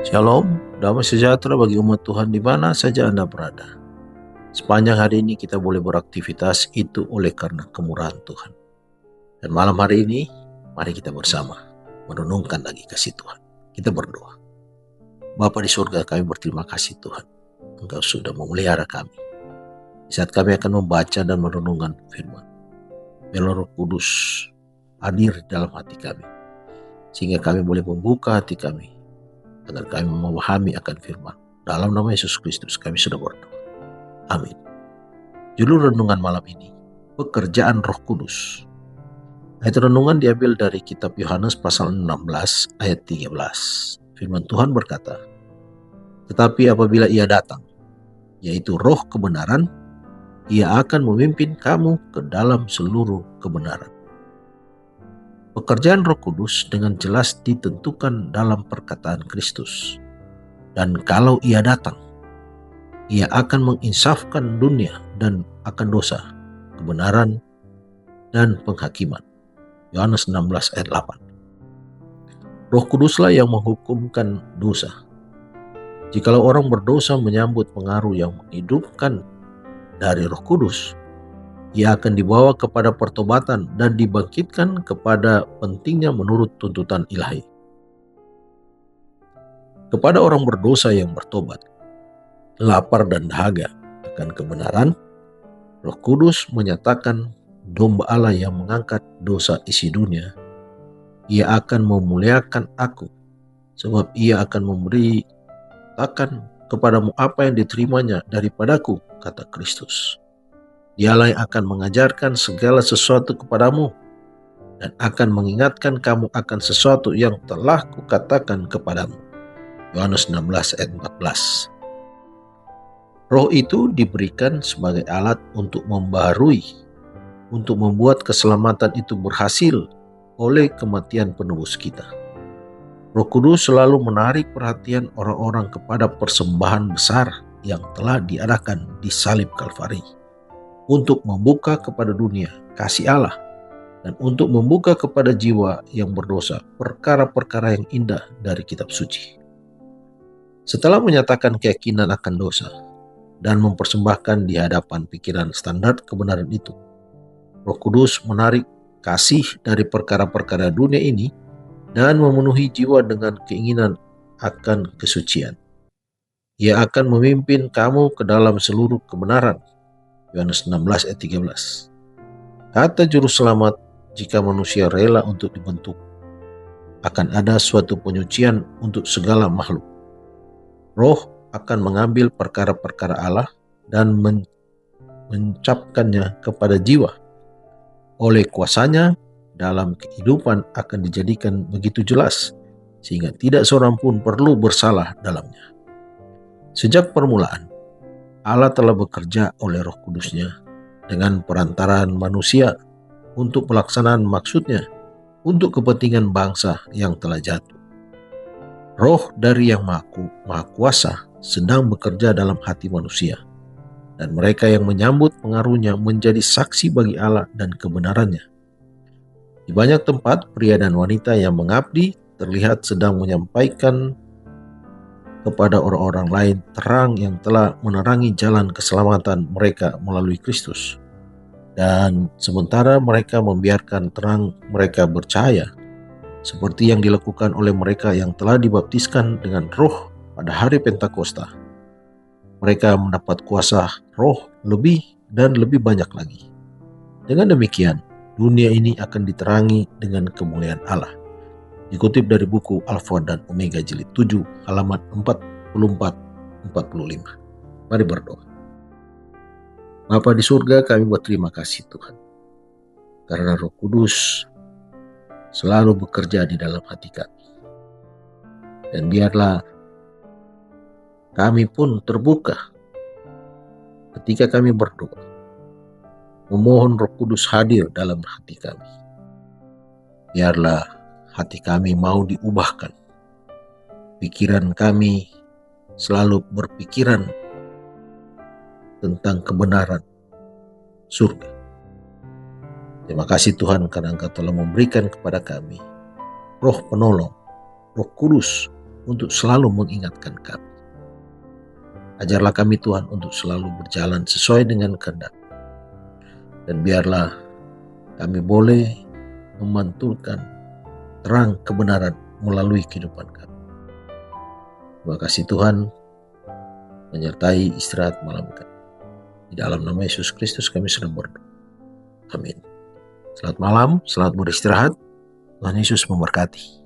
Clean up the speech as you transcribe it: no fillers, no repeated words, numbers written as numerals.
Shalom, damai sejahtera bagi umat Tuhan di mana saja Anda berada. Sepanjang hari ini kita boleh beraktivitas itu oleh karena kemurahan Tuhan. Dan malam hari ini, mari kita bersama merenungkan lagi kasih Tuhan. Kita berdoa. Bapa di surga, kami berterima kasih Tuhan. Engkau sudah memelihara kami. Di saat kami akan membaca dan merenungkan firman, biarlah Roh Kudus hadir dalam hati kami. Sehingga kami boleh membuka hati kami agar kami memahami akan firman. Dalam nama Yesus Kristus kami sudah berdoa. Amin. Judul renungan malam ini, pekerjaan Roh Kudus. Ayat renungan diambil dari kitab Yohanes pasal 16 ayat 13. Firman Tuhan berkata, "Tetapi apabila Ia datang, yaitu Roh kebenaran, Ia akan memimpin kamu ke dalam seluruh kebenaran." Pekerjaan Roh Kudus dengan jelas ditentukan dalam perkataan Kristus. Dan kalau Ia datang, Ia akan menginsafkan dunia dan akan dosa, kebenaran, dan penghakiman. Yohanes 16 ayat 8. Roh Kuduslah yang menghukumkan dosa. Jikalau orang berdosa menyambut pengaruh yang menghidupkan dari Roh Kudus, ia akan dibawa kepada pertobatan dan dibangkitkan kepada pentingnya menurut tuntutan ilahi. Kepada orang berdosa yang bertobat, lapar dan dahaga akan kebenaran, Roh Kudus menyatakan domba Allah yang mengangkat dosa isi dunia. Ia akan memuliakan aku, sebab ia akan memberitakan kepadamu apa yang diterimanya daripadaku, kata Kristus. Dialah yang akan mengajarkan segala sesuatu kepadamu dan akan mengingatkan kamu akan sesuatu yang telah kukatakan kepadamu. Yohanes 16 ayat 14. Roh itu diberikan sebagai alat untuk membaharui, untuk membuat keselamatan itu berhasil oleh kematian penebus kita. Roh Kudus selalu menarik perhatian orang-orang kepada persembahan besar yang telah diadakan di salib Kalvari, untuk membuka kepada dunia kasih Allah dan untuk membuka kepada jiwa yang berdosa perkara-perkara yang indah dari kitab suci. Setelah menyatakan keyakinan akan dosa dan mempersembahkan di hadapan pikiran standar kebenaran itu, Roh Kudus menarik kasih dari perkara-perkara dunia ini dan memenuhi jiwa dengan keinginan akan kesucian. Ia akan memimpin kamu ke dalam seluruh kebenaran. Yohanes 16 ayat 13. Kata juru selamat, jika manusia rela untuk dibentuk, akan ada suatu penyucian untuk segala makhluk. Roh akan mengambil perkara-perkara Allah dan mencapkannya kepada jiwa. Oleh kuasanya, dalam kehidupan akan dijadikan begitu jelas, sehingga tidak seorang pun perlu bersalah dalamnya. Sejak permulaan, Allah telah bekerja oleh Roh Kudusnya dengan perantaraan manusia untuk pelaksanaan maksudnya untuk kepentingan bangsa yang telah jatuh. Roh dari Yang Maha Kuasa sedang bekerja dalam hati manusia, dan mereka yang menyambut pengaruhnya menjadi saksi bagi Allah dan kebenarannya. Di banyak tempat, pria dan wanita yang mengabdi terlihat sedang menyampaikan kepada orang-orang lain terang yang telah menerangi jalan keselamatan mereka melalui Kristus. Dan sementara mereka membiarkan terang mereka bercahaya, seperti yang dilakukan oleh mereka yang telah dibaptiskan dengan Roh pada hari Pentakosta. Mereka mendapat kuasa Roh lebih dan lebih banyak lagi. Dengan demikian, dunia ini akan diterangi dengan kemuliaan Allah. Dikutip dari buku Alfa dan Omega jilid 7 halaman 44-45. Mari berdoa. Bapa di surga, kami berterima kasih Tuhan, karena Roh Kudus selalu bekerja di dalam hati kami. Dan biarlah kami pun terbuka ketika kami berdoa, memohon Roh Kudus hadir dalam hati kami. Biarlah hati kami mau diubahkan, pikiran kami selalu berpikiran tentang kebenaran surga. Terima kasih Tuhan karena Engkau telah memberikan kepada kami Roh penolong, Roh Kudus untuk selalu mengingatkan kami. Ajarlah kami Tuhan untuk selalu berjalan sesuai dengan kehendak. Dan biarlah kami boleh memantulkan terang kebenaran melalui kehidupan kami. Terima kasih Tuhan menyertai istirahat malam kami. Di dalam nama Yesus Kristus kami sedang berdoa. Amin. Selamat malam, selamat beristirahat. Tuhan Yesus memberkati.